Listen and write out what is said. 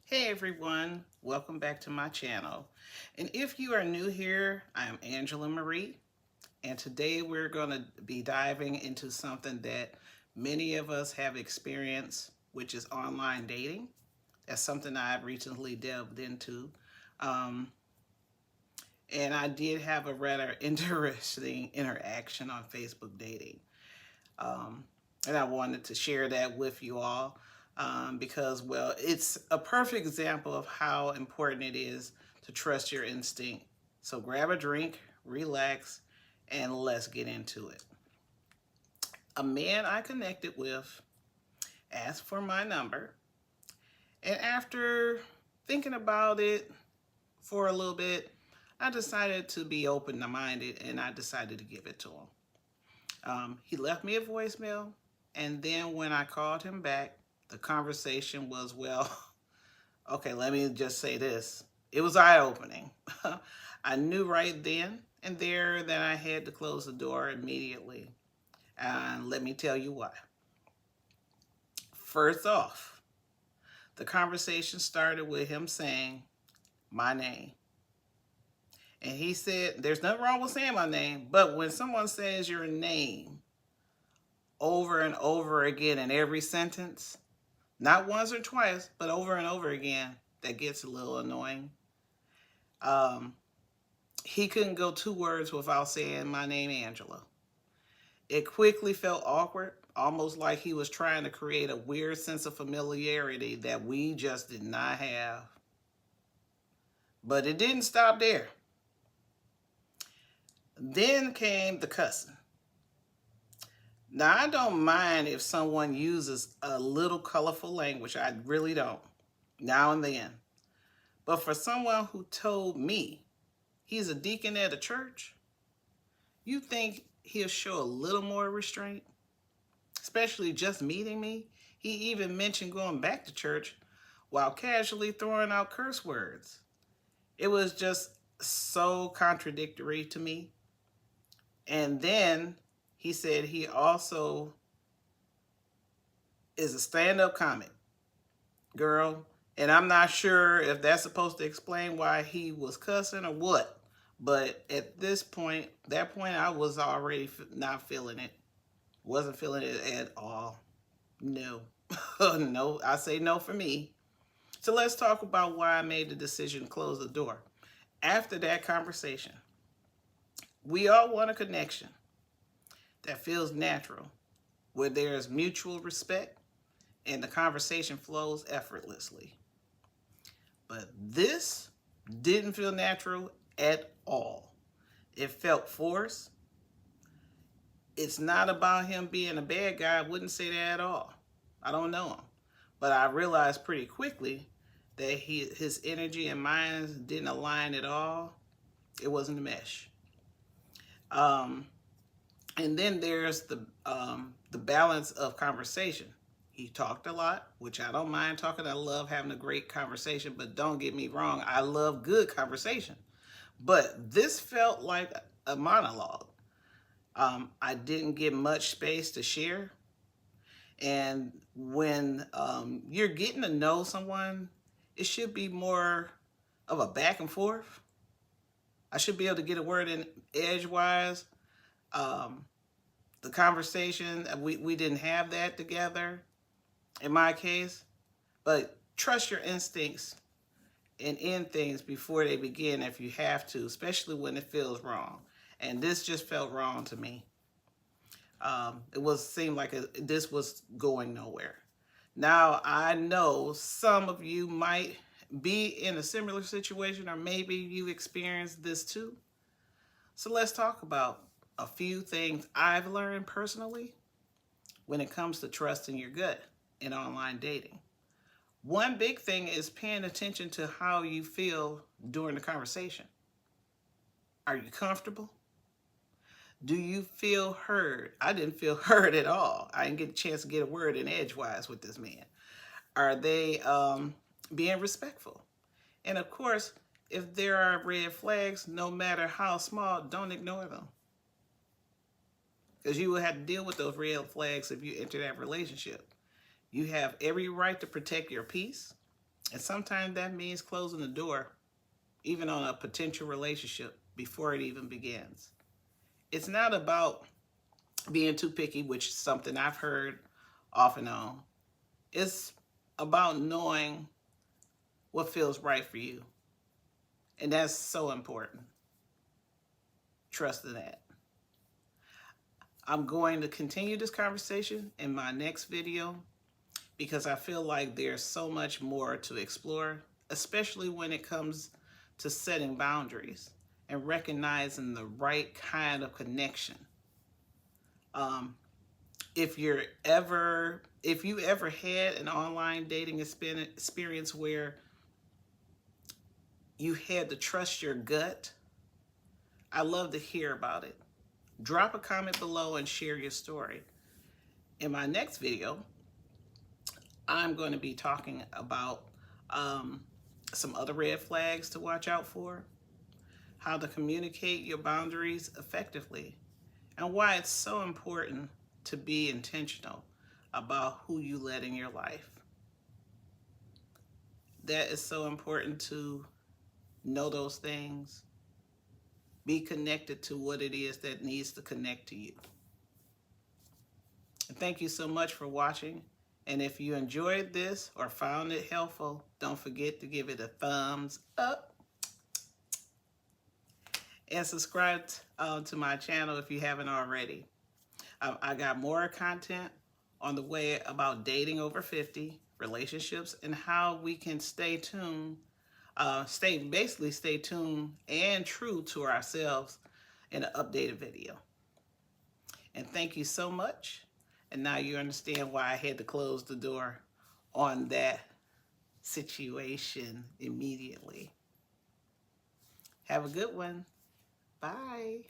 Hey everyone, welcome back to my channel. And if you are new here, I am Angela Marie, and today we're going to be diving into something that many of us have experienced, which is online dating. That's something I've recently delved into. Um, and I did have a rather interesting interaction on Facebook dating. Um, and I wanted to share that with you all because, well, it's a perfect example of how important it is to trust your instinct. So grab a drink, relax, and let's get into it. A man I connected with asked for my number, and after thinking about it for a little bit, I decided to be open minded and I decided to give it to him. He left me a voicemail, and then when I called him back, the conversation was, well, okay, let me just say this. It was eye opening. I knew right then and there that I had to close the door immediately. And let me tell you why. First off, the conversation started with him saying my name. And he said, there's nothing wrong with saying my name, but when someone says your name over and over again in every sentence, not once or twice, but over and over again, that gets a little annoying. Um, he couldn't go 2 words without saying my name, Angela. It quickly felt awkward, almost like he was trying to create a weird sense of familiarity that we just did not have. But it didn't stop there. Then came the cussing. Now, I don't mind if someone uses a little colorful language. I really don't, now and then. But for someone who told me he's a deacon at a church, you think he'll show a little more restraint? Especially just meeting me. He even mentioned going back to church while casually throwing out curse words. It was just so contradictory to me. And then he said he also is a stand-up comic. Girl, and I'm not sure if that's supposed to explain why he was cussing or what. But at this point, that point, I was already not feeling it. Wasn't feeling it at all. No. No, I say no for me. So let's talk about why I made the decision to close the door. After that conversation, we all want a connection that feels natural, where there is mutual respect and the conversation flows effortlessly. But this didn't feel natural at all. It felt forced. It's not about him being a bad guy. I wouldn't say that at all. I don't know him. But I realized pretty quickly that his energy and mine didn't align at all. It wasn't a mesh. Um, and then there's the balance of conversation. He talked a lot, which I don't mind talking. I love having a great conversation, but don't get me wrong, I love good conversation. But this felt like a monologue. I didn't get much space to share. And when you're getting to know someone, it should be more of a back and forth. I should be able to get a word in edgewise. Um, the conversation, we didn't have that together in my case. But trust your instincts and end things before they begin if you have to, especially when it feels wrong. And this just felt wrong to me. It seemed like this was going nowhere. Now I know some of you might be in a similar situation, or maybe you experienced this too. So let's talk about a few things I've learned personally when it comes to trusting your gut in online dating. One big thing is paying attention to how you feel during the conversation. Are you comfortable? Do you feel heard? I didn't feel heard at all. I didn't get a chance to get a word in edgewise with this man. Are they being respectful? And of course, if there are red flags, no matter how small, don't ignore them. Because you will have to deal with those red flags if you enter that relationship. You have every right to protect your peace And sometimes that means closing the door, even on a potential relationship, before it even begins. It's not about being too picky, which is something I've heard off and on. It's about knowing what feels right for you. And that's so important. Trust in that. I'm going to continue this conversation in my next video because I feel like there's so much more to explore, especially when it comes to setting boundaries and recognizing the right kind of connection. Um, if you ever had an online dating experience where you had to trust your gut, I love to hear about it. Drop a comment below and share your story. In my next video, I'm going to be talking about some other red flags to watch out for, how to communicate your boundaries effectively, and why it's so important to be intentional about who you let in your life. That is so important to know those things. Be connected to what it is that needs to connect to you. And thank you so much for watching. And if you enjoyed this or found it helpful, don't forget to give it a thumbs up. And subscribe to my channel if you haven't already. I got more content on the way about dating over 50, relationships, and how we can stay tuned, stay tuned and true to ourselves in an updated video. And thank you so much. And now you understand why I had to close the door on that situation immediately. Have a good one. Bye.